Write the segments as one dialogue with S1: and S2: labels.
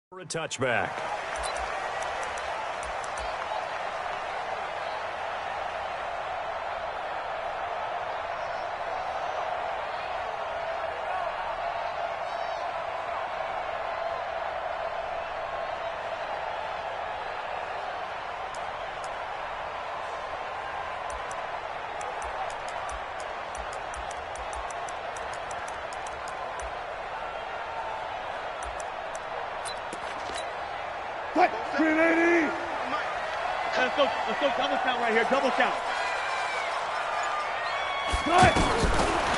S1: For a touchback.
S2: Let's go double count right here, double count.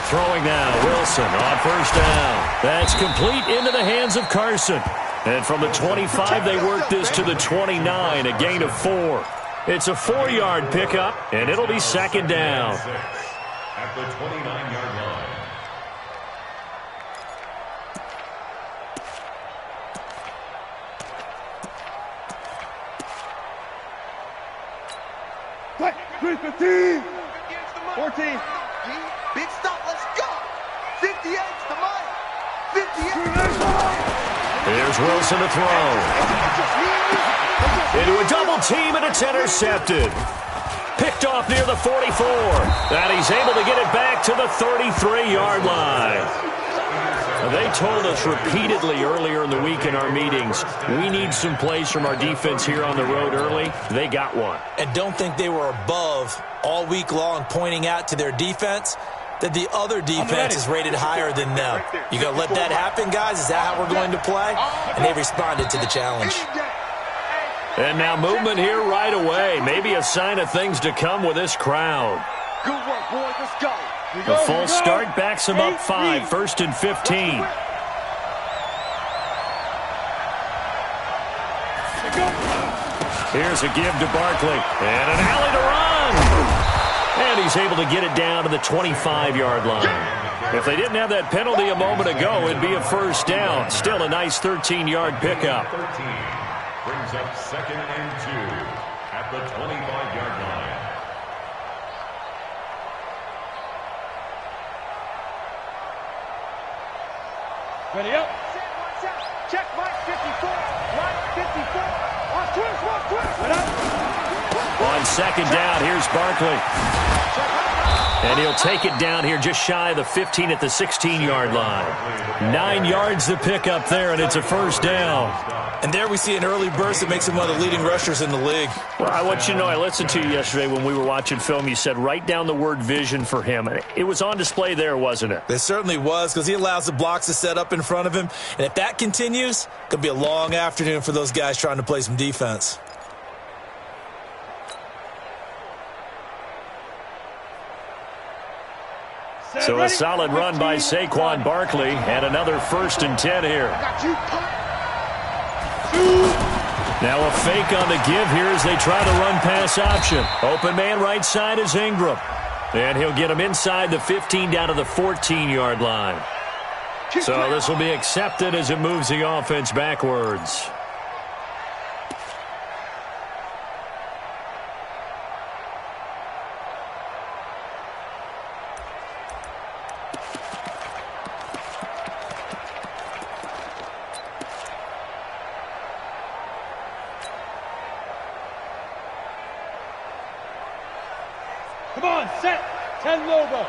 S1: Throwing now, Wilson on first down. That's complete into the hands of Carson. And from the 25, they work this to the 29, a gain of 4. It's a 4-yard pickup, and it'll be second down.
S3: At the 29-yard line.
S2: Right, 15. 14.
S4: Big stop, let's go. 58 to Mike. 58.
S1: Here's Wilson to throw. Into a double team, and it's intercepted. Picked off near the 44. And he's able to get it back to the 33-yard line. They told us repeatedly earlier in the week in our meetings, we need some plays from our defense here on the road early. They got one.
S5: And don't think they were above all week long pointing out to their defense that the other defense is rated higher than them. You going to let that happen, guys? Is that how we're going to play? And they responded to the challenge.
S1: And now movement here right away. Maybe a sign of things to come with this crowd.
S4: Good work, boys. Let's go.
S1: The false start backs him up 5, 1st and 15. Here's a give to Barkley. And an alley to run. And he's able to get it down to the 25-yard line. If they didn't have that penalty a moment ago, it'd be a first down. Still a nice 13-yard pickup.
S3: 13 brings up 2nd and 2 at the 25-yard line.
S2: Ready up.
S4: Check Mike 54. Mike 54. Watch twist.
S2: Right up.
S1: On second down, here's Barkley. And he'll take it down here just shy of the 15 at the 16-yard line. 9 yards to pick up there, and it's a first down.
S5: And there we see an early burst that makes him one of the leading rushers in the league.
S1: Well, I want you to know, I listened to you yesterday when we were watching film. You said write down the word vision for him. It was on display there, wasn't it?
S5: It certainly was, because he allows the blocks to set up in front of him. And if that continues, it could be a long afternoon for those guys trying to play some defense.
S1: So a solid run by Saquon Barkley, and another 1st and 10 here. Now a fake on the give here as they try to run pass option. Open man right side is Ingram. And he'll get him inside the 15 down to the 14-yard line. So this will be accepted as it moves the offense backwards.
S2: Come on, set. 10 logo.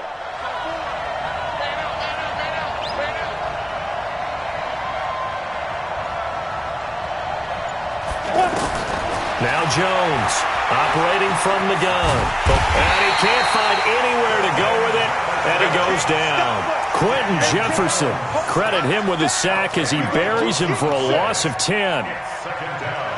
S1: Now Jones operating from the gun. And he can't find anywhere to go with it. And he goes down. Quentin Jefferson, credit him with a sack as he buries him for a loss of 10.
S3: Second down.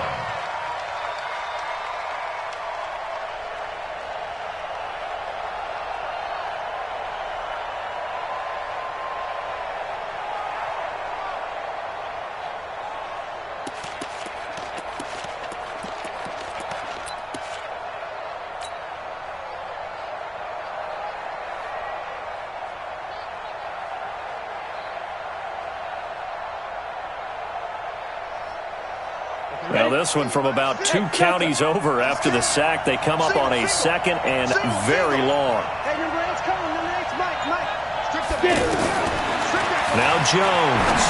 S1: Now this one from about 2 counties over after the sack. They come up on a 2nd and very long. Now Jones.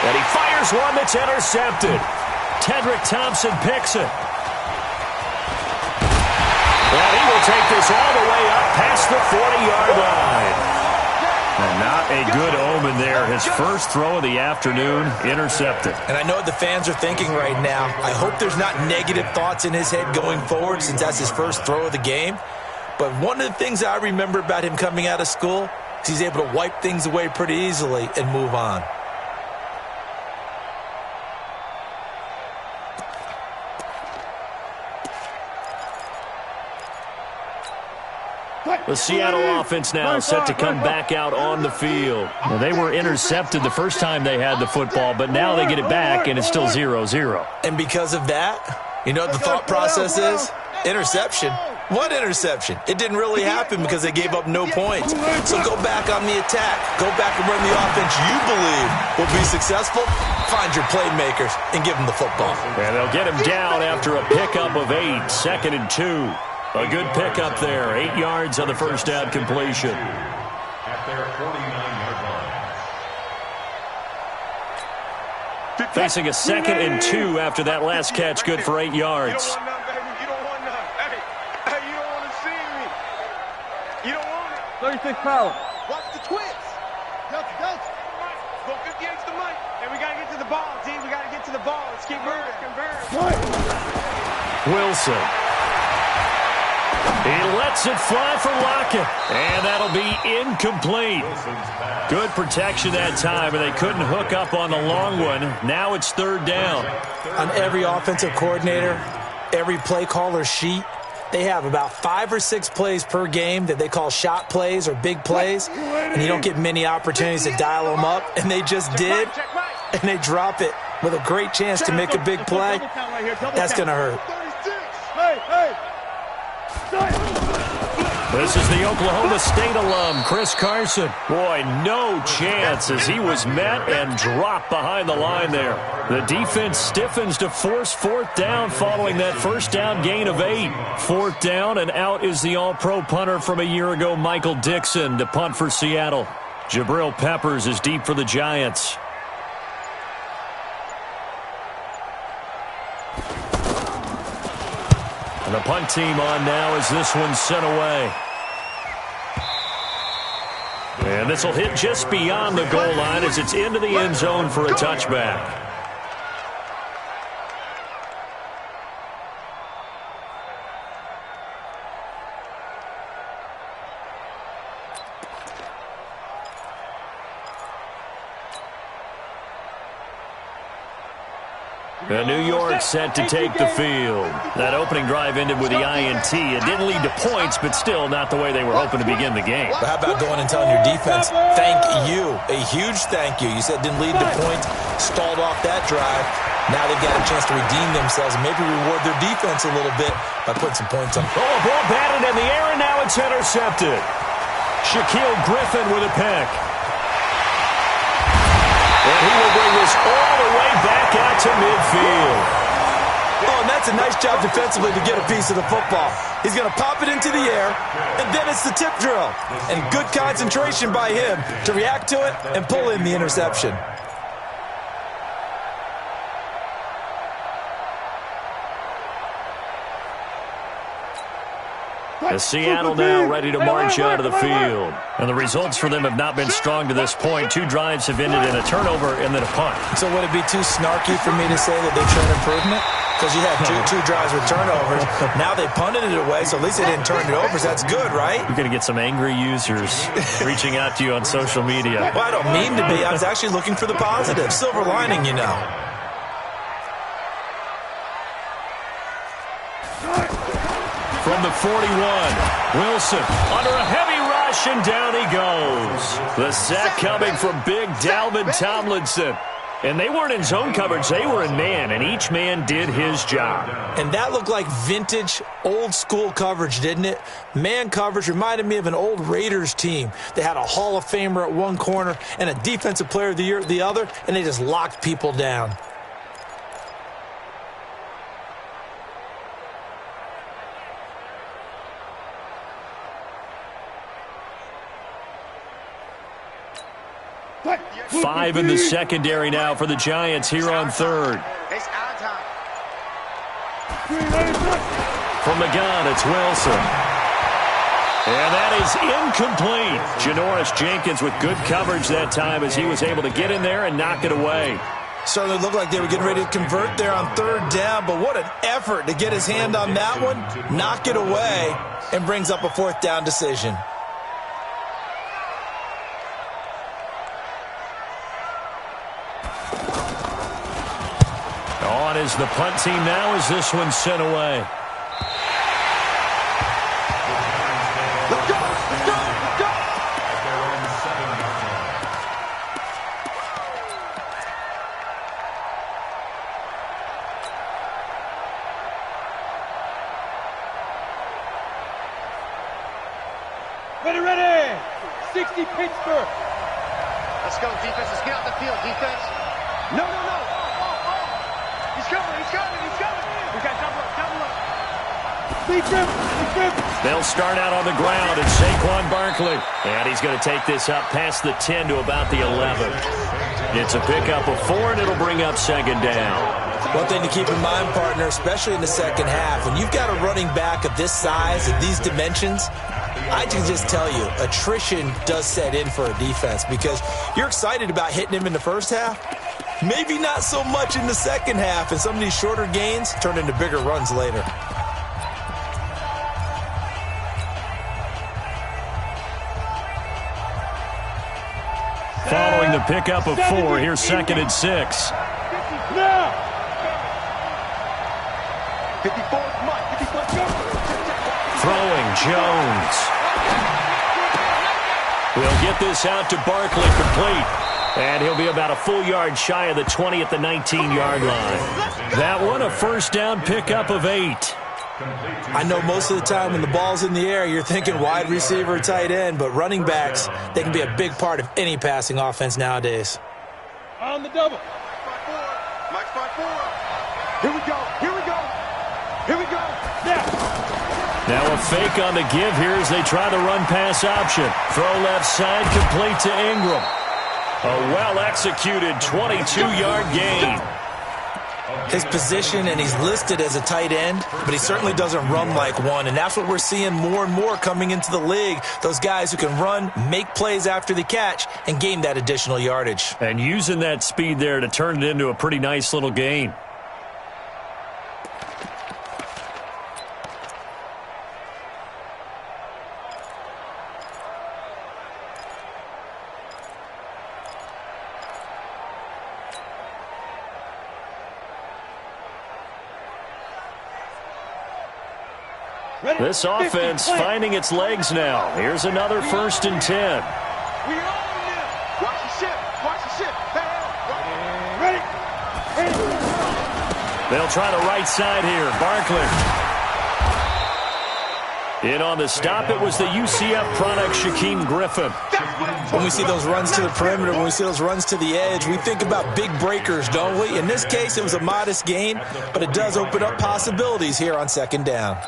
S1: And he fires one that's intercepted. Tedrick Thompson picks it. And he will take this all the way up past the 40-yard line. And not a good omen there. His first throw of the afternoon, intercepted.
S5: And I know what the fans are thinking right now. I hope there's not negative thoughts in his head going forward since that's his first throw of the game. But one of the things I remember about him coming out of school is he's able to wipe things away pretty easily and move on.
S1: The Seattle offense now set to come back out on the field. Well, they were intercepted the first time they had the football, but now they get it back, and it's still 0-0.
S5: And because of that, you know what the thought process is? Interception. What interception? It didn't really happen because they gave up no points. So go back on the attack. Go back and run the offense you believe will be successful. Find your playmakers and give them the football.
S1: And they'll get him down after a pickup of 8, 2nd and 2. A good pickup there, 8 yards on the first down completion.
S3: At their 49-yard line.
S1: Facing a 2nd and 2 after that last catch, good for 8 yards.
S4: You don't want none, baby. You don't want none. Hey, you don't want to see me. You don't want it.
S2: 36 power.
S4: Watch the twist. Delta. Go 58 to the mic. And we got to get to the ball, team. We got to get to the ball. Let's keep moving.
S1: Wilson. He lets it fly for Lockett, and that'll be incomplete. Good protection that time, and they couldn't hook up on the long one. Now it's 3rd down.
S5: On every offensive coordinator, every play caller sheet, they have about 5 or 6 plays per game that they call shot plays or big plays, and you don't get many opportunities to dial them up, and they just did, and they drop it with a great chance to make a big play. That's going to hurt.
S2: Hey.
S1: This is the Oklahoma State alum, Chris Carson. Boy, no chance as he was met and dropped behind the line there. The defense stiffens to force 4th down following that first down gain of 8. 4th down, and out is the all-pro punter from a year ago, Michael Dixon, to punt for Seattle. Jabril Peppers is deep for the Giants. And the punt team on now as this one's sent away. And this will hit just beyond the goal line as it's into the end zone for a touchback. And New York set to take the field. That opening drive ended with the INT. It didn't lead to points, but still not the way they were hoping to begin the game.
S5: But how about going and telling your defense, thank you, a huge thank you. You said it didn't lead to points, stalled off that drive. Now they've got a chance to redeem themselves and maybe reward their defense a little bit by putting some points on.
S1: Oh, a ball batted in the air, and now it's intercepted. Shaquille Griffin with a pick. And he will bring this all the way back out to midfield.
S5: Oh, and that's a nice job defensively to get a piece of the football. He's going to pop it into the air, and then it's the tip drill. And good concentration by him to react to it and pull in the interception.
S1: As Seattle now ready to march out of the field. And the results for them have not been strong to this point. 2 drives have ended in a turnover and then a punt.
S5: So would it be too snarky for me to say that they've shown improvement? Because you had two drives with turnovers. Now they punted it away, so at least they didn't turn it over. So that's good, right?
S1: You're going to get some angry users reaching out to you on social media.
S5: Well, I don't mean to be. I was actually looking for the positive. Silver lining, you know.
S1: From the 41, Wilson under a heavy rush, and down he goes. The sack coming from big Dalvin Tomlinson. And they weren't in zone coverage, they were in man, and each man did his job.
S5: And that looked like vintage, old-school coverage, didn't it? Man coverage reminded me of an old Raiders team. They had a Hall of Famer at one corner and a Defensive Player of the Year at the other, and they just locked people down.
S1: 5 in the secondary now for the Giants here on third.
S4: It's out of time.
S1: From the gun, it's Wilson. And that is incomplete. Janoris Jenkins with good coverage that time as he was able to get in there and knock it away.
S5: Certainly looked like they were getting ready to convert there on third down, but what an effort to get his hand on that one, knock it away, and brings up a fourth down decision.
S1: On is the punt team now as this one's sent away.
S4: Let's go! Let's go! Let's go!
S2: Ready! 60 Pittsburgh.
S4: Let's go, defense. Let's get out the field, defense. No. He's coming. We got double up.
S2: Big grip.
S1: They'll start out on the ground, and Saquon Barkley. And he's going to take this up past the 10 to about the 11. It's a pickup of 4, and it'll bring up second down.
S5: One thing to keep in mind, partner, especially in the second half, when you've got a running back of this size and these dimensions, I can just tell you, attrition does set in for a defense because you're excited about hitting him in the first half. Maybe not so much in the second half, and some of these shorter gains turn into bigger runs later.
S1: Following the pickup of 4, here's second and 6.
S2: Now.
S4: 54, come on. 54, go.
S1: Throwing, Jones. He'll get this out to Barkley, complete. And he'll be about a full yard shy of the 20 at the 19-yard line. That one, a first down pickup of 8.
S5: I know most of the time when the ball's in the air, you're thinking wide receiver, tight end, but running backs, they can be a big part of any passing offense nowadays.
S2: On the double.
S4: Mike's by 4. Here we go.
S1: Now a fake on the give here as they try the run-pass option. Throw left side, complete to Ingram. A well-executed 22-yard gain.
S5: His position, and he's listed as a tight end, but he certainly doesn't run like one, and that's what we're seeing more and more coming into the league. Those guys who can run, make plays after the catch, and gain that additional yardage.
S1: And using that speed there to turn it into a pretty nice little gain. This offense finding its legs now. Here's another 1st and 10.
S4: We own them. Watch the ship.
S2: Ready.
S1: They'll try the right side here. Barkley. In on the stop, it was the UCF product, Shaquem Griffin.
S5: When we see those runs to the perimeter, when we see those runs to the edge, we think about big breakers, don't we? In this case, it was a modest gain, but it does open up possibilities here on second down.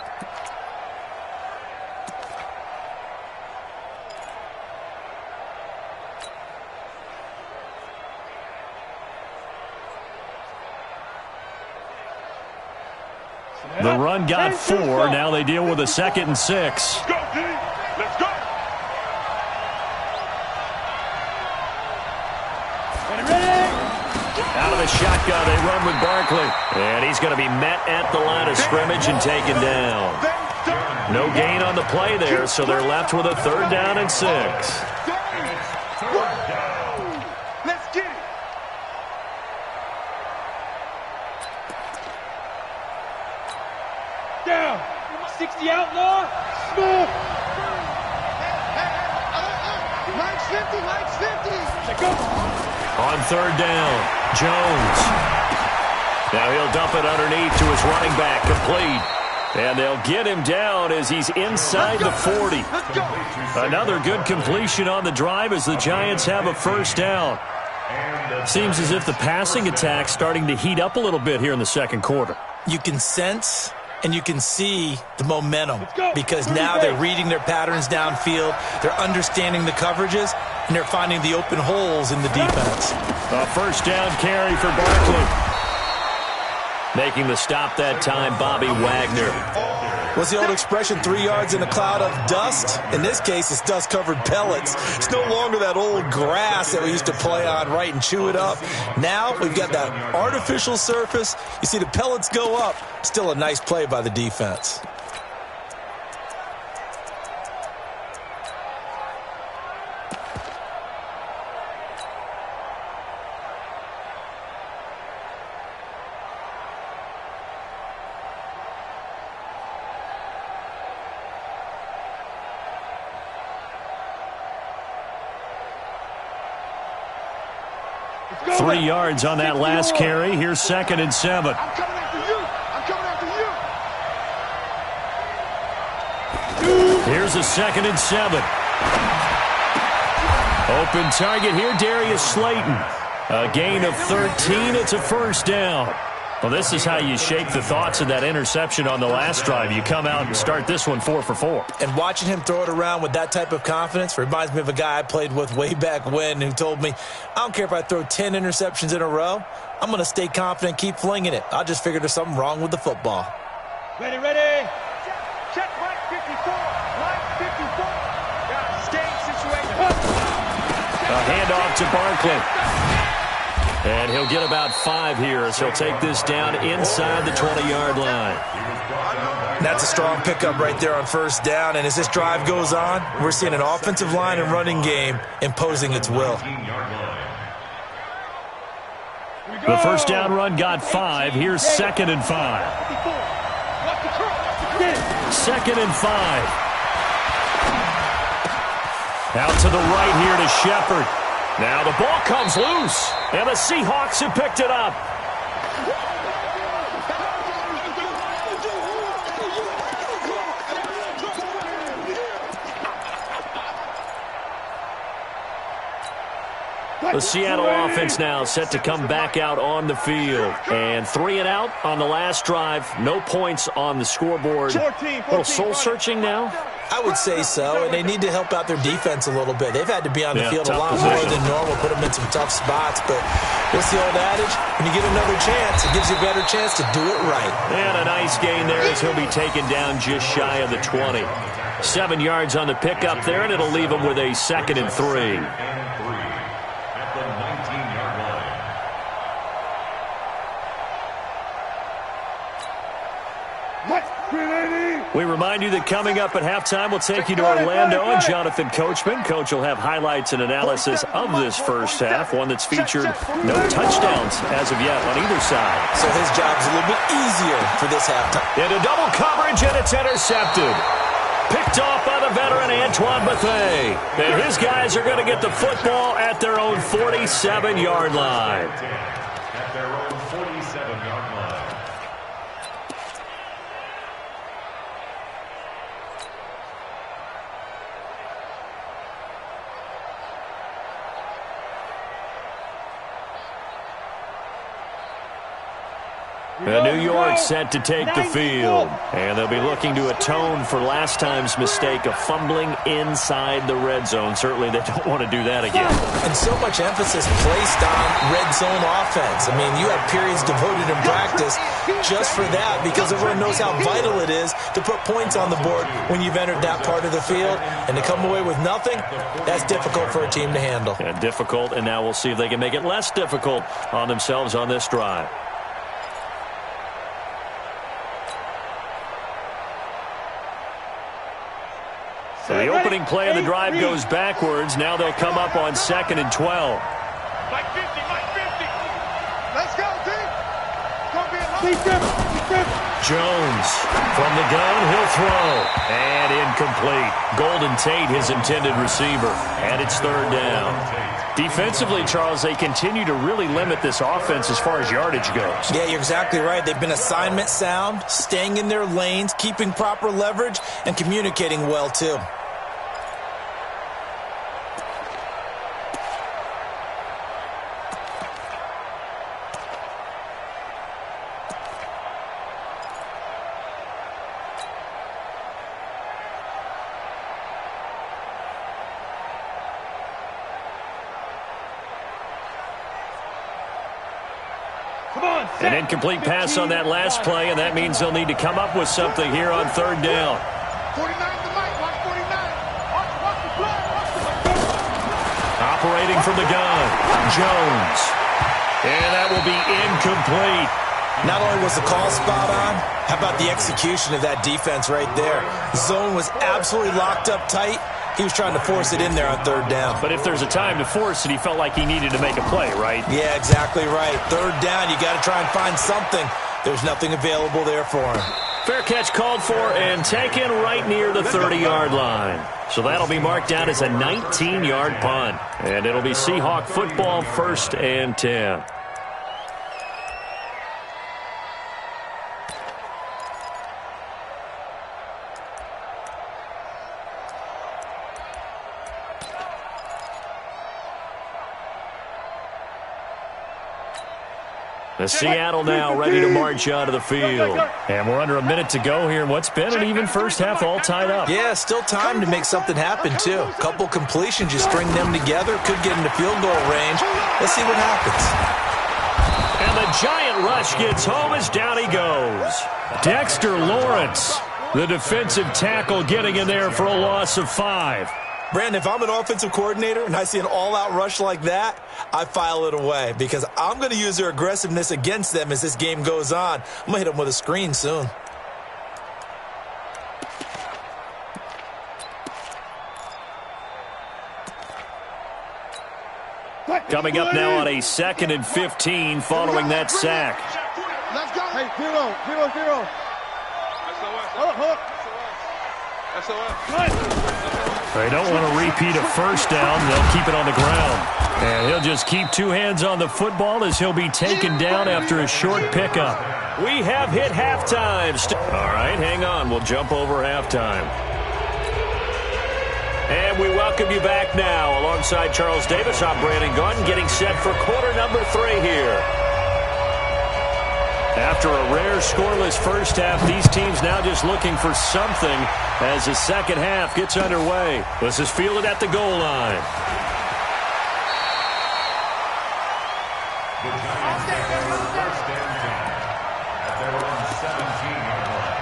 S1: The run got 4. Now they deal with a 2nd and 6.
S4: Let's go, D. Let's go.
S2: Ready.
S1: Out of the shotgun, they run with Barkley. And he's going to be met at the line of scrimmage and taken down. No gain on the play there, so they're left with a 3rd down and 6.
S4: Let's get it.
S2: Down. 60 outlaw. Smooth.
S4: Mike's 50.
S2: Check go.
S1: On 3rd down, Jones. Now he'll dump it underneath to his running back, complete. And they'll get him down as he's inside the 40. Another good completion on the drive as the Giants have a 1st down. Seems as if the passing attack's starting to heat up a little bit here in the second quarter.
S5: You can sense and you can see the momentum because now they're reading their patterns downfield. They're understanding the coverages. and they're finding the open holes in the defense.
S1: A first down carry for Barkley. Making the stop that time, Bobby Wagner.
S5: What's the old expression, 3 yards in a cloud of dust? In this case, it's dust-covered pellets. It's no longer that old grass that we used to play on, right, and chew it up. Now we've got that artificial surface. You see the pellets go up. Still a nice play by the defense.
S2: Go
S1: 3 yards on that last carry. Here's 2nd and 7.
S4: I'm coming after you. I'm coming after you.
S1: Here's a 2nd and 7. Open target here, Darius Slayton. A gain of 13. It's a first down. Well, this is how you shake the thoughts of that interception on the last drive. You come out and start this one 4 for 4.
S5: And watching him throw it around with that type of confidence reminds me of a guy I played with way back when who told me, I don't care if I throw 10 interceptions in a row. I'm going to stay confident, keep flinging it. I just figured there's something wrong with the football.
S2: Ready, ready.
S4: Check Mike 54. Mike 54. Got staying situation.
S1: A handoff to Barkley. And he'll get about 5 here as he'll take this down inside the 20-yard line.
S5: That's a strong pickup right there on first down. And as this drive goes on, we're seeing an offensive line and running game imposing its will.
S1: The first down run got 5. Here's 2nd and 5. 2nd and 5. Out to the right here to Shepard. Now the ball comes loose, and the Seahawks have picked it up. The Seattle offense now set to come back out on the field. And 3 and out on the last drive. No points on the scoreboard. A little soul-searching now?
S5: I would say so, and they need to help out their defense a little bit. They've had to be on the field a lot more than normal, put them in some tough spots. But what's the old adage? When you get another chance, it gives you a better chance to do it right.
S1: And a nice gain there as he'll be taken down just shy of the 20. 7 yards on the pickup there, and it'll leave him with a 2nd and 3. We remind you that coming up at halftime, we'll take you to Orlando and Jonathan Coachman. Coach will have highlights and analysis of this first half, one that's featured no touchdowns as of yet on either side.
S5: So his job's a little bit easier for this halftime.
S1: Into double coverage, and it's intercepted. Picked off by the veteran Antoine Bethea. And his guys are going to get the football at their own 47-yard line.
S3: At their own 47-yard line.
S1: New York set to take the field, and they'll be looking to atone for last time's mistake of fumbling inside the red zone. Certainly they don't want to do that again.
S5: And so much emphasis placed on red zone offense. I mean, you have periods devoted in practice just for that because everyone knows how vital it is to put points on the board when you've entered that part of the field. And to come away with nothing, that's difficult for a team to handle.
S1: And difficult, and now we'll see if they can make it less difficult on themselves on this drive. So the opening play of the drive goes backwards. Now they'll come up on 2nd and 12.
S4: Mike 50, Mike 50. Let's go, team.
S1: Jones from the gun, he'll throw. And incomplete. Golden Tate, his intended receiver. And it's 3rd down. Defensively, Charles, they continue to really limit this offense as far as yardage goes.
S5: Yeah, you're exactly right. They've been assignment sound, staying in their lanes, keeping proper leverage, and communicating well, too.
S2: Come on, set.
S1: An incomplete pass on that last play, and that means they'll need to come up with something here on third down.
S4: 49 to Mike. Watch 49. Watch the play. Watch the play.
S1: Operating from the gun, Jones. And that will be incomplete.
S5: Not only was the call spot on, how about the execution of that defense right there? The zone was absolutely locked up tight. He was trying to force it in there on third down.
S1: But if there's a time to force it, he felt like he needed to make a play, right?
S5: Yeah, exactly right. Third down, you got to try and find something. There's nothing available there for him.
S1: Fair catch called for and taken right near the 30-yard line. So that'll be marked down as a 19-yard punt. And it'll be Seahawk football, 1st and 10. The Seattle now ready to march out of the field. And we're under a minute to go here in what's been an even first half, all tied up.
S5: Yeah, still time to make something happen, too. A couple completions, you string them together, could get into field goal range. Let's see what happens.
S1: And the giant rush gets home as down he goes. Dexter Lawrence, the defensive tackle, getting in there for a loss of 5.
S5: Brandon, if I'm an offensive coordinator and I see an all-out rush like that, I file it away because I'm going to use their aggressiveness against them as this game goes on. I'm going to hit them with a screen soon.
S1: Coming up now on a 2nd and 15 following that sack.
S4: Let's go.
S2: Hey, 0. Hold up.
S1: They don't want to repeat a first down. They'll keep it on the ground. And he'll just keep 2 hands on the football as he'll be taken down after a short pickup. We have hit halftime. All right, hang on. We'll jump over halftime. And we welcome you back now. Alongside Charles Davis, I'm Brandon Gunn, getting set for quarter number 3 here. After a rare scoreless first half, these teams now just looking for something as the second half gets underway. This is fielded at the goal line.
S3: The Giants get their 1st and 10 at their own 17-yard line.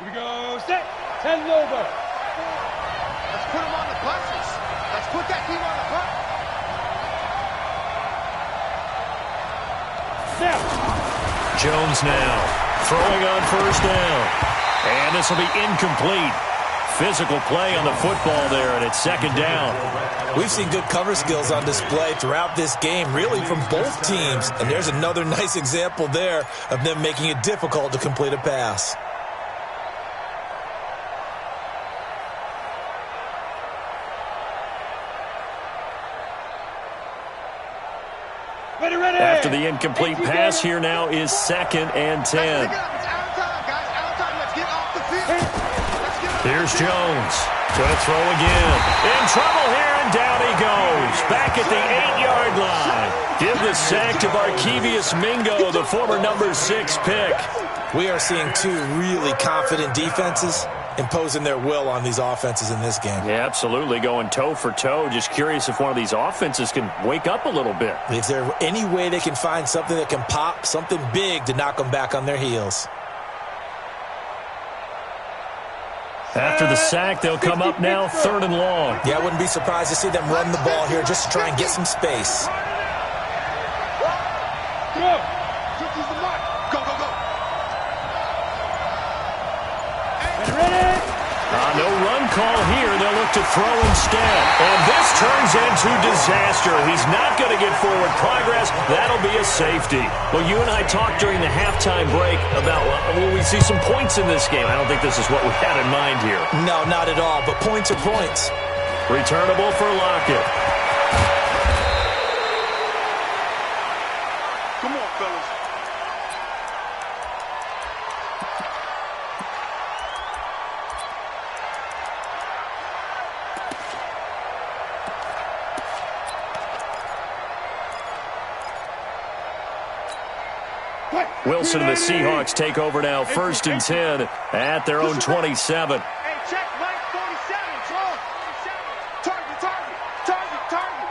S2: Here we go, set. 10 Lobo.
S4: Let's put them on the buses. Let's put that team on the bus.
S2: Snap.
S1: Jones now throwing on first down. And this will be incomplete. Physical play on the football there, and it's 2nd down.
S5: We've seen good cover skills on display throughout this game, really from both teams. And there's another nice example there of them making it difficult to complete a pass.
S2: Ready.
S1: After the incomplete pass, here now is 2nd and 10.
S4: It's out of time, guys. Out of time. Let's get off the field. Let's get off.
S1: Here's Jones. Going to throw again. In trouble here, and down he goes. Back at the 8-yard line. Give the sack to Barkevius Mingo, the former number 6 pick.
S5: We are seeing 2 really confident defenses imposing their will on these offenses in this game.
S1: Yeah, absolutely, going toe for toe. Just curious if one of these offenses can wake up a little bit.
S5: Is there any way they can find something that can pop, something big to knock them back on their heels?
S1: After the sack, they'll come up now 3rd and long.
S5: Yeah, I wouldn't be surprised to see them run the ball here just to try and get some space.
S2: Go.
S4: Switch is the mark. Go.
S2: Ready.
S1: No run call here. They'll look to throw instead. And this turns into disaster. He's not going to get forward progress. That'll be a safety. Well, you and I talked during the halftime break about, will we see some points in this game? I don't think this is what we had in mind here.
S5: No, not at all, but points are points.
S1: Returnable for Lockett.
S4: Come on, fellas.
S1: Wilson and the Seahawks take over now, 1st and 10 at their own 27.
S4: Hey, check Mike 47. Slow. 47. Target.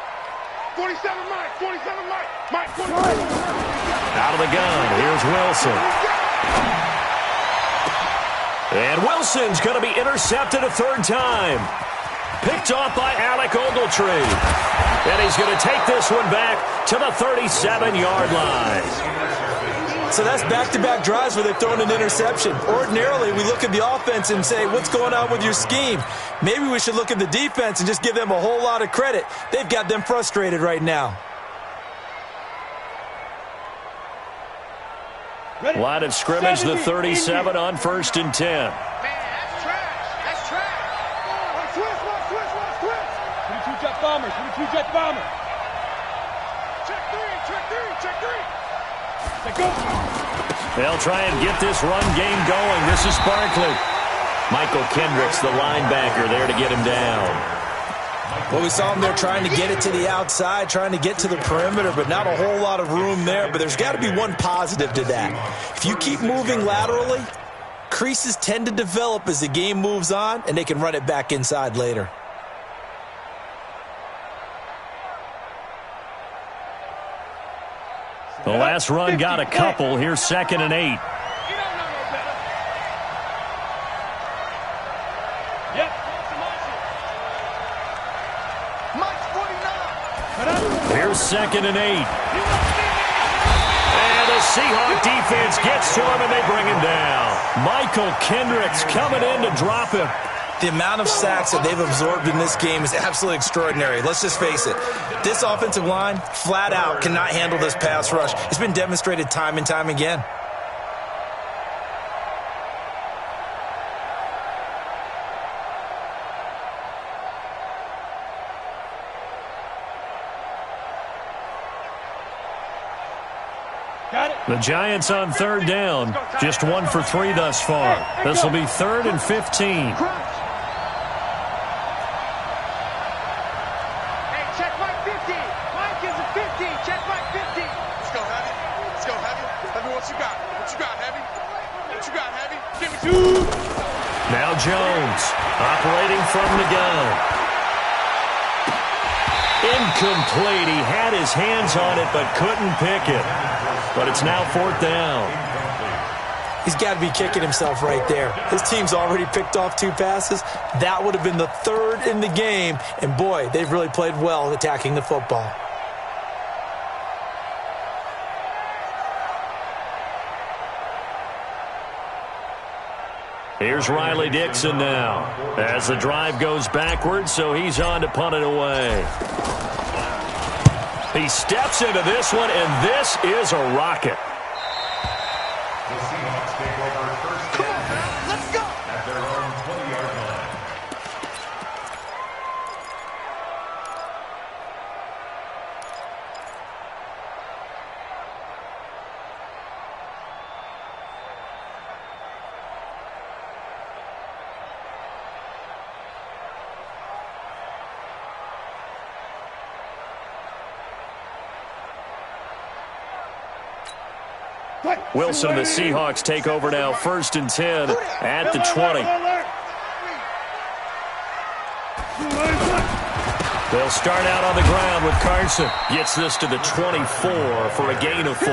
S4: 47 Mike. 47 Mike. Mike 47.
S1: Out of the gun, here's Wilson. And Wilson's going to be intercepted a 3rd time. Picked off by Alec Ogletree. And he's going to take this one back to the 37-yard line.
S5: So that's back-to-back drives where they've thrown an interception. Ordinarily, we look at the offense and say, what's going on with your scheme? Maybe we should look at the defense and just give them a whole lot of credit. They've got them frustrated right now.
S1: Line of scrimmage, the 37 on 1st and 10.
S4: Man, that's trash. Switch.
S2: 22 jet bombers.
S4: Check three.
S2: Let go.
S1: They'll try and get this run game going. This is Barkley. Michael Kendricks, the linebacker, there to get him down.
S5: Well, we saw him there trying to get it to the outside, trying to get to the perimeter, but not a whole lot of room there. But there's got to be one positive to that. If you keep moving laterally, creases tend to develop as the game moves on, and they can run it back inside later.
S1: The last run got a couple. Here's 2nd and 8.
S4: You don't know no better.
S2: Yep.
S4: Mike's 49.
S1: Here's 2nd and 8. And the Seahawk defense gets to him, and they bring him down. Michael Kendricks coming in to drop him.
S5: The amount of sacks that they've absorbed in this game is absolutely extraordinary. Let's just face it. This offensive line, flat out, cannot handle this pass rush. It's been demonstrated time and time again.
S2: Got it.
S1: The Giants on 3rd down. Just 1 for 3 thus far. This will be 3rd and 15.
S4: Check Mike 50. Mike is a 50. Check Mike 50. Let's go, Heavy. Heavy, what you got? Heavy? Give me 2.
S1: Now Jones operating from the gun. Incomplete. He had his hands on it but couldn't pick it. But it's now 4th down.
S5: He's got to be kicking himself right there. His team's already picked off 2 passes. That would have been the 3rd in the game. And, boy, they've really played well attacking the football.
S1: Here's Riley Dixon now as the drive goes backwards, so he's on to punt it away. He steps into this one, and this is a rocket.
S3: The Seahawks take over 1st and 10.
S4: Let's go.
S3: At their own 20-yard line.
S1: Wilson and the Seahawks take over now, 1st and 10 at the 20. They'll start out on the ground with Carson. Gets this to the 24 for a gain of 4.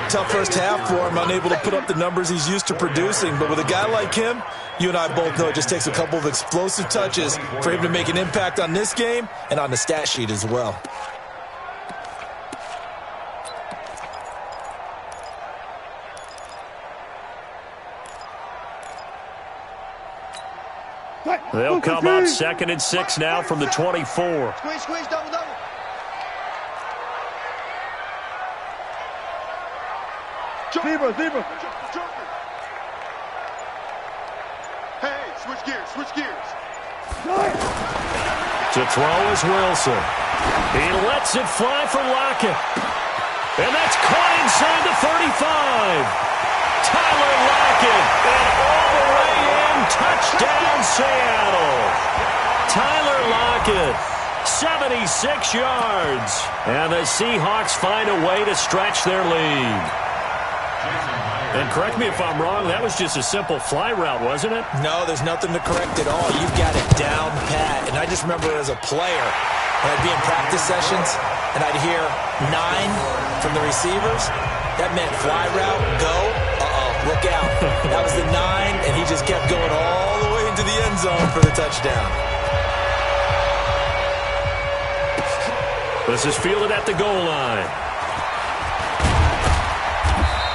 S5: Tough first half for him, unable to put up the numbers he's used to producing. But with a guy like him, you and I both know it just takes a couple of explosive touches for him to make an impact on this game and on the stat sheet as well.
S1: They'll come up 2nd and 6 now from the 24.
S4: Squeeze, double.
S2: Zebra.
S4: Hey, switch gears.
S1: To throw is Wilson. He lets it fly for Lockett. And that's caught inside the 35. Tyler Lockett, and all the way in, touchdown Seattle. Tyler Lockett, 76 yards. And the Seahawks find a way to stretch their lead. And correct me if I'm wrong, that was just a simple fly route, wasn't it?
S5: No, there's nothing to correct at all. You've got it down pat. And I just remember as a player, when I'd be in practice sessions and I'd hear 9 from the receivers, that meant fly route, go, look out. That was the 9, and he just kept going all the way into the end zone for the touchdown.
S1: This is fielded at the goal line.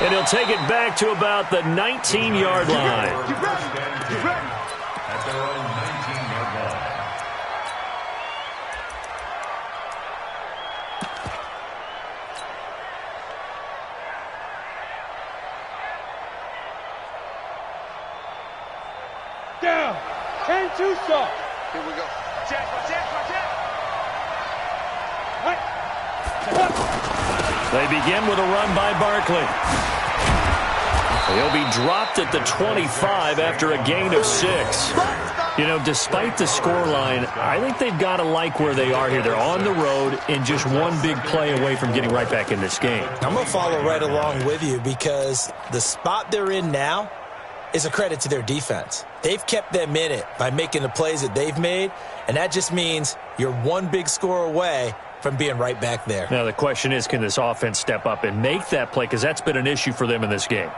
S1: And he'll take it back to about the 19-yard line.
S3: At their own 19-yard line.
S2: Down. 10-2 stop.
S4: Here we go. Check.
S1: They begin with a run by Barkley. He'll be dropped at the 25 after a gain of 6. You know, despite the scoreline, I think they've got to like where they are here. They're on the road and just one big play away from getting right back in this game.
S5: I'm going to follow right along with you because the spot they're in now is a credit to their defense. They've kept them in it by making the plays that they've made, and that just means you're one big score away from being right back there.
S1: Now, the question is, can this offense step up and make that play? Because that's been an issue for them in this game.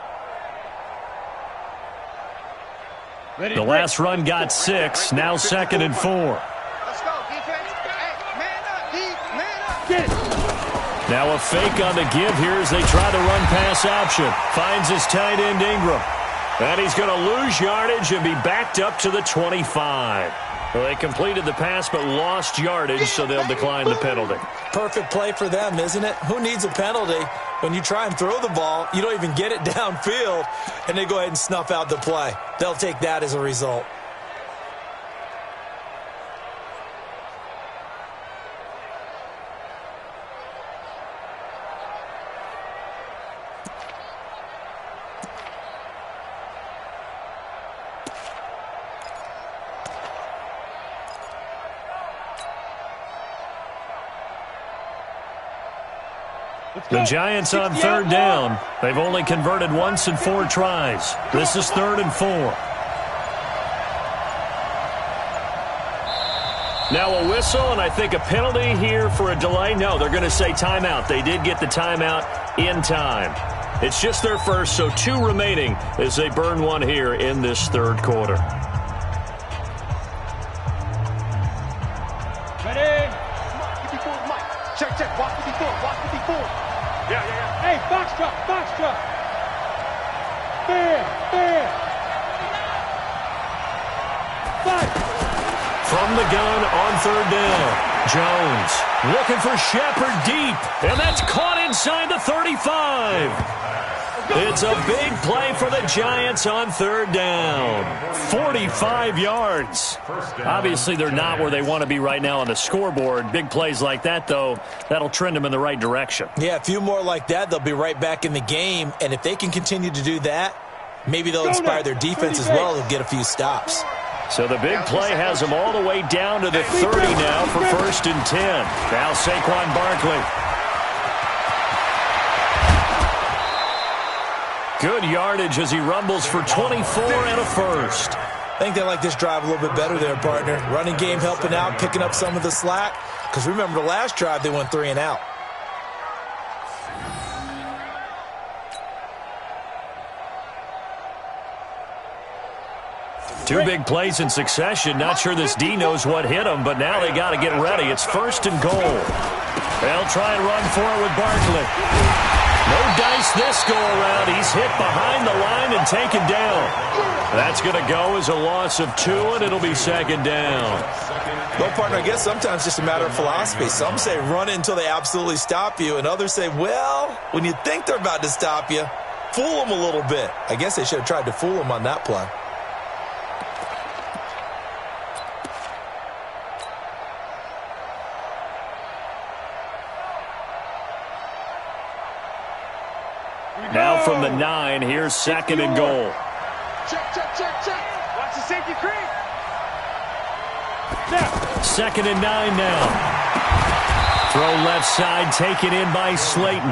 S1: The last run got 6. Now 2nd and 4.
S4: Let's go, defense. Hey, man up, man up.
S2: Get it.
S1: Now a fake on the give here as they try the run pass option. Finds his tight end Ingram. And he's going to lose yardage and be backed up to the 25. Well, they completed the pass but lost yardage, so they'll decline the penalty.
S5: Perfect play for them, isn't it? Who needs a penalty when you try and throw the ball, you don't even get it downfield, and they go ahead and snuff out the play? They'll take that as a result.
S1: The Giants on 3rd down. They've only converted once in 4 tries. This is 3rd and 4. Now a whistle, and I think a penalty here for a delay. No, they're going to say timeout. They did get the timeout in time. It's just their first, so 2 remaining as they burn one here in this 3rd quarter.
S2: Ready?
S4: Get before Mike. Check. Watch the before. Yeah.
S2: Hey, box truck. Fair. Fight.
S1: From the gun on 3rd down, Jones looking for Shepard deep, and that's caught inside the 35. It's a big play for the Giants on 3rd down. 45 yards. Obviously, they're not where they want to be right now on the scoreboard. Big plays like that, though, that'll trend them in the right direction.
S5: Yeah, a few more like that, they'll be right back in the game. And if they can continue to do that, maybe they'll inspire their defense as well to get a few stops.
S1: So the big play has them all the way down to the 30 now for 1st and 10. Now Saquon Barkley. Good yardage as he rumbles for 24 and a first.
S5: I think they like this drive a little bit better there, partner. Running game helping out, picking up some of the slack. Because remember, the last drive, they went 3 and out.
S1: Two big plays in succession. Not sure this D knows what hit him, but now they got to get ready. It's 1st and goal. They'll try and run for it with Barkley. No dice this go-around. He's hit behind the line and taken down. That's going to go as a loss of 2, and it'll be 2nd down.
S5: Well, partner, I guess sometimes it's just a matter of philosophy. Some say run it until they absolutely stop you, and others say, well, when you think they're about to stop you, fool them a little bit. I guess they should have tried to fool them on that play.
S1: Now from the 9, here's 2nd and goal.
S4: Check. Watch the safety creep.
S2: Now.
S1: 2nd and 9 now. Throw left side taken in by Slayton.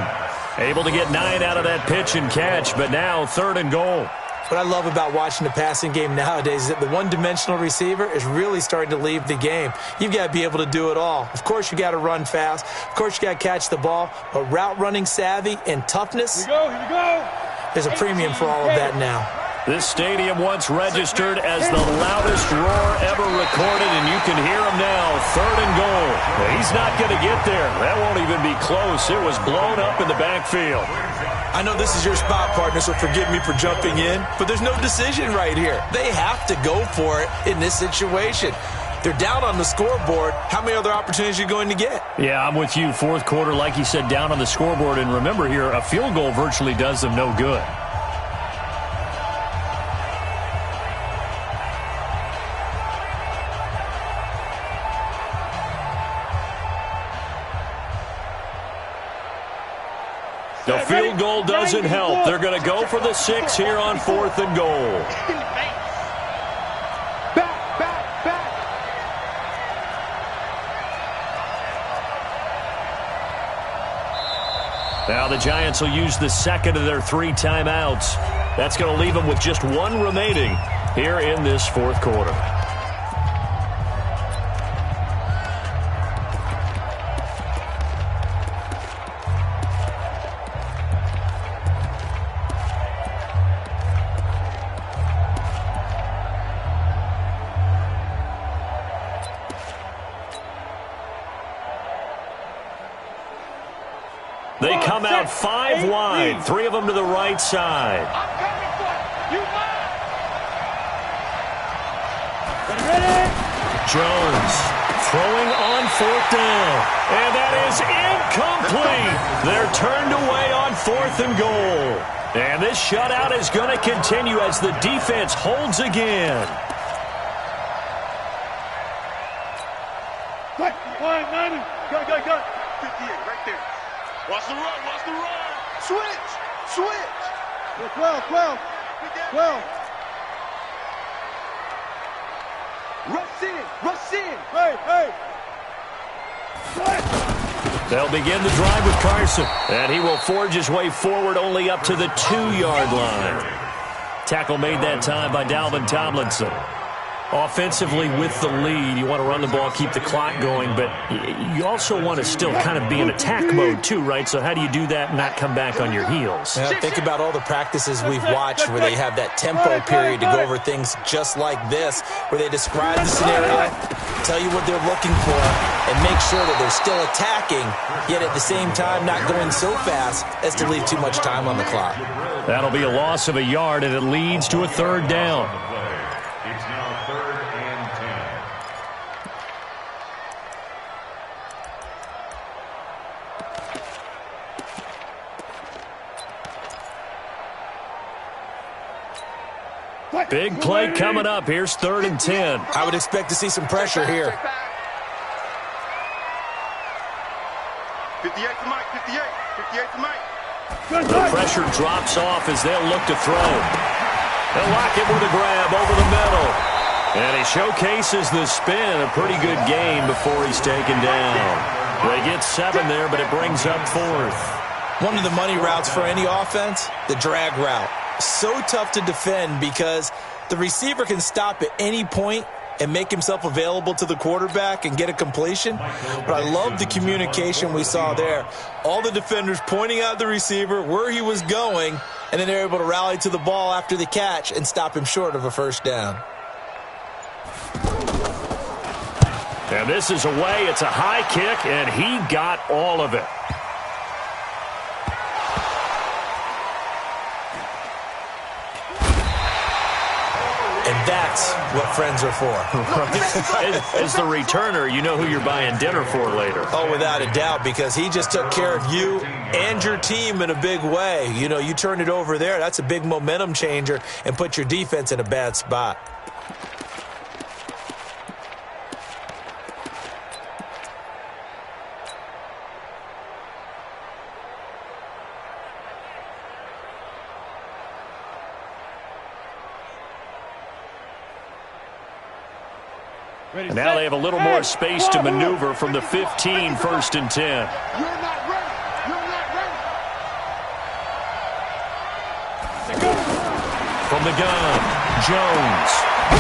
S1: Able to get 9 out of that pitch and catch, but now 3rd and goal.
S5: What I love about watching the passing game nowadays is that the one-dimensional receiver is really starting to leave the game. You've got to be able to do it all. Of course, you got to run fast. Of course, you got to catch the ball. But route running savvy and toughness,
S2: Here you go.
S5: there's a premium for all of that now.
S1: This stadium once registered as the loudest roar ever recorded, and you can hear him now. 3rd and goal. He's not going to get there. That won't even be close. It was blown up in the backfield.
S5: I know this is your spot, partner, so forgive me for jumping in, but there's no decision right here. They have to go for it in this situation. They're down on the scoreboard. How many other opportunities are you going to get?
S1: Yeah, I'm with you. 4th quarter, like you said, down on the scoreboard. And remember here, a field goal virtually does them no good. The field goal doesn't help. They're going to go for the 6 here on 4th and goal.
S4: Back.
S1: Now the Giants will use the 2nd of their 3 timeouts. That's going to leave them with just 1 remaining here in this 4th quarter. They come out 5 wide, 3 of them to the right side.
S4: I'm coming for you.
S2: Ready?
S1: Jones throwing on 4th down. And that is incomplete. They're turned away on 4th and goal. And this shutout is going to continue as the defense holds again.
S2: Quiet, 90. Go.
S4: 58, right there. Watch the run. Switch.
S2: 12.
S4: Rush in.
S2: Hey.
S1: They'll begin the drive with Carson. And he will forge his way forward only up to the 2-yard line. Tackle made that time by Dalvin Tomlinson. Offensively with the lead, you want to run the ball, keep the clock going, but you also want to still kind of be in attack mode too, right? So how do you do that and not come back on your heels?
S5: Yeah, think about all the practices we've watched where they have that tempo period to go over things just like this, where they describe the scenario, tell you what they're looking for, and make sure that they're still attacking, yet at the same time not going so fast as to leave too much time on the clock.
S1: That'll be a loss of a yard, and it leads to a 3rd down.
S3: It's now 3rd and 10.
S1: Big play coming up. Here's 3rd and 10.
S5: I would expect to see some pressure here.
S4: 58 to Mike. 58 to Mike.
S1: The pressure drops off as they'll look to throw. They'll lock it with a grab over the middle. And he showcases the spin. A pretty good gain before he's taken down. They get 7 there, but it brings up 4th.
S5: One of the money routes for any offense, the drag route. So tough to defend because the receiver can stop at any point and make himself available to the quarterback and get a completion. But I love the communication we saw there. All the defenders pointing out the receiver, where he was going, and then they're able to rally to the ball after the catch and stop him short of a 1st down.
S1: And this is away. It's a high kick, and he got all of it.
S5: And that's what friends are for.
S1: As the returner, you know who you're buying dinner for later.
S5: Oh, without a doubt, because he just took care of you and your team in a big way. You know, you turn it over there, that's a big momentum changer and put your defense in a bad spot.
S1: And now they have a little more space to maneuver from the 15, 1st and 10.
S4: You're not ready.
S1: From the gun, Jones.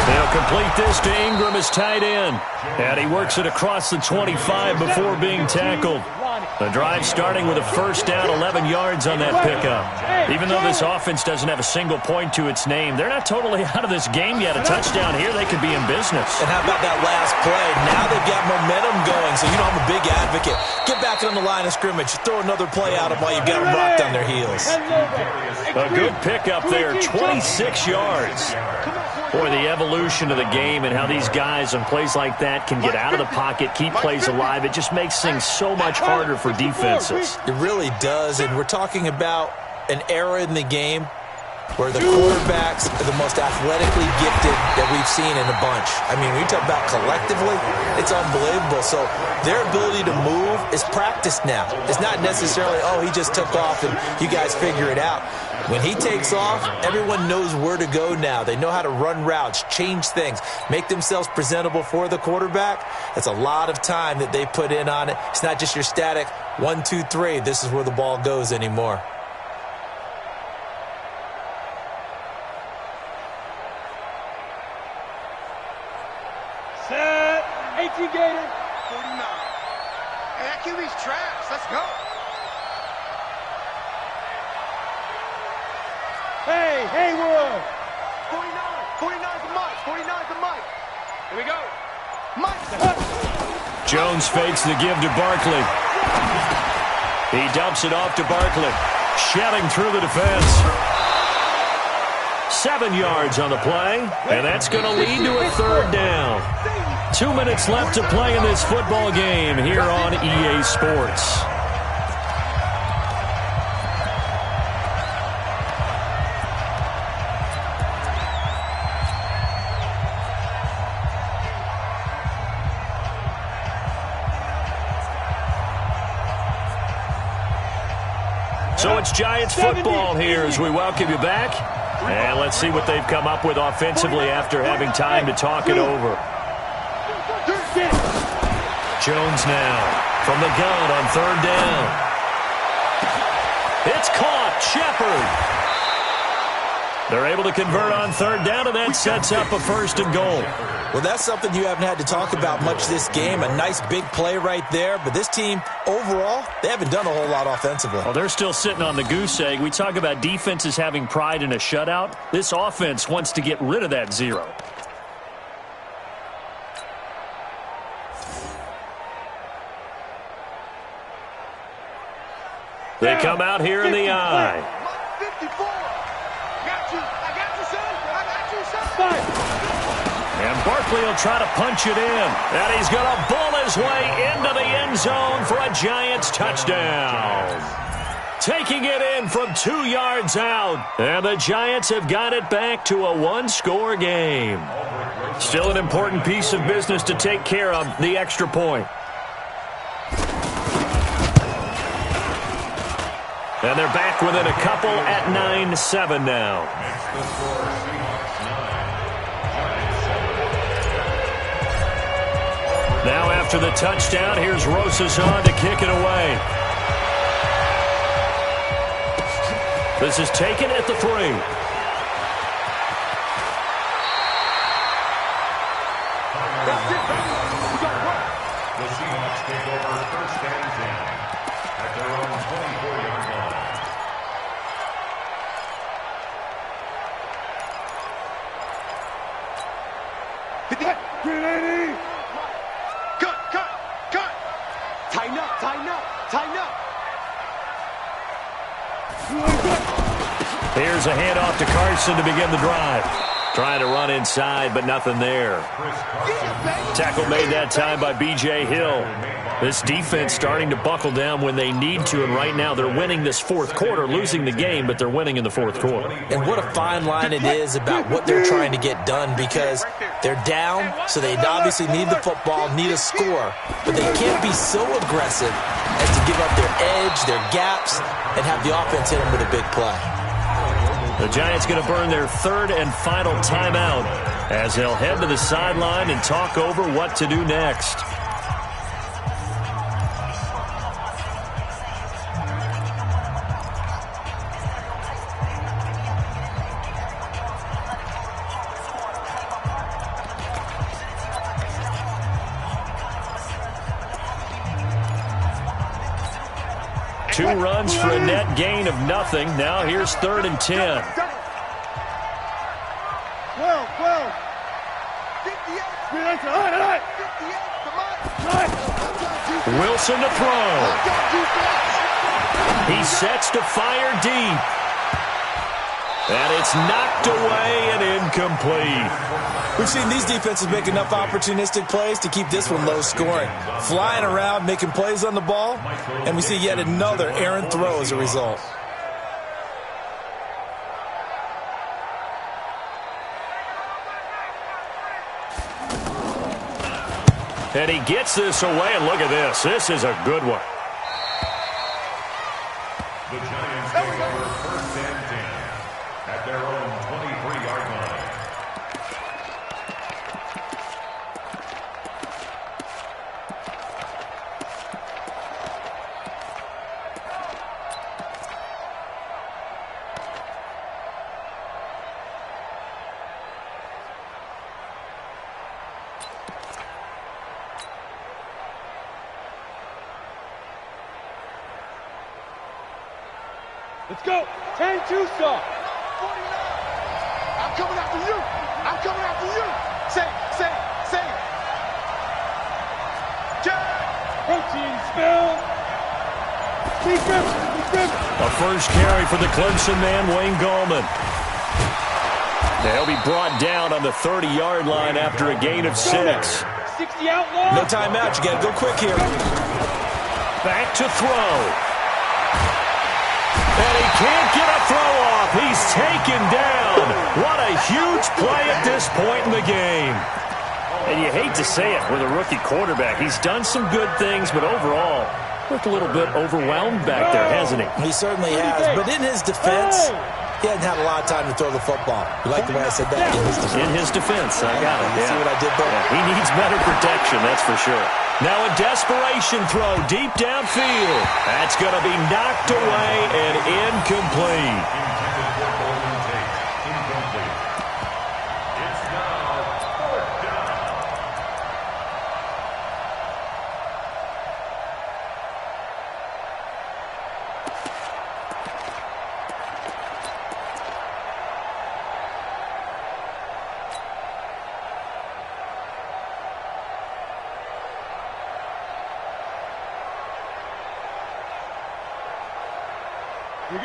S1: They'll complete this to Ingram as tight end. And he works it across the 25 before being tackled. The drive starting with a first down, 11 yards on that pickup. Even though this offense doesn't have a single point to its name, they're not totally out of this game yet. A touchdown here, they could be in business.
S5: And how about that last play? Now they've got momentum going, so you know I'm a big advocate. Get back on the line of scrimmage. Throw another play out of while you've got them rocked on their heels.
S1: A good pickup there, 26 yards. Boy, the evolution of the game and how these guys on plays like that can get out of the pocket, keep plays alive, it just makes things so much harder for defenses.
S5: It really does, and we're talking about an era in the game where the quarterbacks are the most athletically gifted that we've seen in a bunch. I mean, when you talk about collectively, it's unbelievable. So their ability to move is practiced now. It's not necessarily, oh, he just took off and you guys figure it out. When he takes off, everyone knows where to go now. They know how to run routes, change things, make themselves presentable for the quarterback. That's a lot of time that they put in on it. It's not just your static 1, 2, 3. This is where the ball goes anymore.
S2: Set. 18 Gator.
S4: 49. Hey, that QB's trash. Let's go.
S2: Hey, Haywood.
S4: 49. 49's the Mike. 49's the Mike. Here we go. Mike.
S1: Jones fakes the give to Barkley. He dumps it off to Barkley. Shedding through the defense. 7 yards on the play, and that's going to lead to a third down. 2 minutes left to play in this football game here on EA Sports. So it's Giants football here as we welcome you back. And let's see what they've come up with offensively after having time to talk it over. Jones now from the gun on third down. It's caught. Shepard. They're able to convert on third down, and that sets up a first and goal.
S5: Well, that's something you haven't had to talk about much this game. A nice big play right there. But this team, overall, they haven't done a whole lot offensively.
S1: Well, they're still sitting on the goose egg. We talk about defenses having pride in a shutout. This offense wants to get rid of that zero. They come out here in the eye.
S4: 54. I got you, son. I got you, son.
S1: And Barkley will try to punch it in. And he's going to bull his way into the end zone for a Giants touchdown. Taking it in from 2 yards out. And the Giants have got it back to a one-score game. Still an important piece of business to take care of, the extra point. And they're back within a couple at 9-7 now. Now after the touchdown, here's Rosazon to kick it away. This is taken at the 3.
S3: The Seahawks take over first and 10 at their own 24-yard line.
S2: Grenade.
S4: Cut. Tighten up.
S1: Here's a handoff to Carson to begin the drive. Trying to run inside, but nothing there. Tackle made that time by B.J. Hill. This defense starting to buckle down when they need to, and right now they're winning this fourth quarter, losing the game, but they're winning in the fourth quarter.
S5: And what a fine line it is about what they're trying to get done, because they're down, so they obviously need the football, need a score, but they can't be so aggressive as to give up their edge, their gaps, and have the offense hit them with a big play.
S1: The Giants going to burn their third and final timeout as they'll head to the sideline and talk over what to do next. 2 runs for a net gain of nothing. Now here's 3rd and 10.
S4: 12. 58. 58.
S1: Wilson to throw. He sets to fire deep. And it's knocked away and incomplete.
S5: We've seen these defenses make enough opportunistic plays to keep this one low scoring. Flying around, making plays on the ball, and we see yet another errant throw as a result.
S1: And he gets this away, and look at this. This is a good one.
S3: The Giants take over 1st and 10 at their own 23-yard line.
S2: Let's go. 10-2 stop.
S4: 49. I'm coming after you. I'm coming after you. Say. Jack.
S2: Protein spill. Keep him.
S1: A first carry for the Clemson man, Wayne Gallman. They'll be brought down on the 30-yard line after a gain of 6.
S2: 60 outlaw.
S5: No timeout. You got to go quick here.
S1: Back to throw. And he can't get a throw off. He's taken down. What a huge play at this point in the game. And you hate to say it with a rookie quarterback. He's done some good things, but overall, looked a little bit overwhelmed back there, hasn't he?
S5: He certainly has. But in his defense, he hadn't had a lot of time to throw the football. You like the way I said that?
S1: In his defense, I got it.
S5: You see what I did there?
S1: Yeah, he needs better protection, that's for sure. Now a desperation throw deep downfield. That's going to be knocked away and incomplete.
S3: Intended for Golden Tate. Incomplete. It's now 4th down.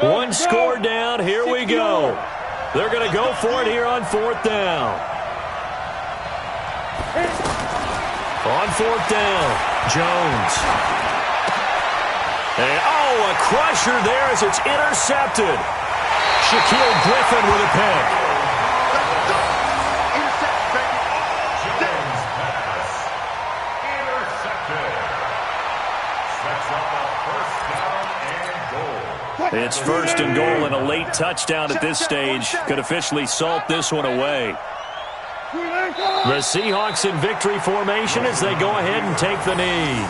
S1: One score down. Here we go. They're going to go for it here on 4th down. On 4th down, Jones. And, a crusher there as it's intercepted. Shaquille Griffin with a pick.
S4: Intercepted, baby.
S3: Jones pass. Intercepted. Sets up a 1st down and goal.
S1: It's 1st and goal, and a late touchdown at this stage could officially salt this one away. The Seahawks in victory formation as they go ahead and take the knee.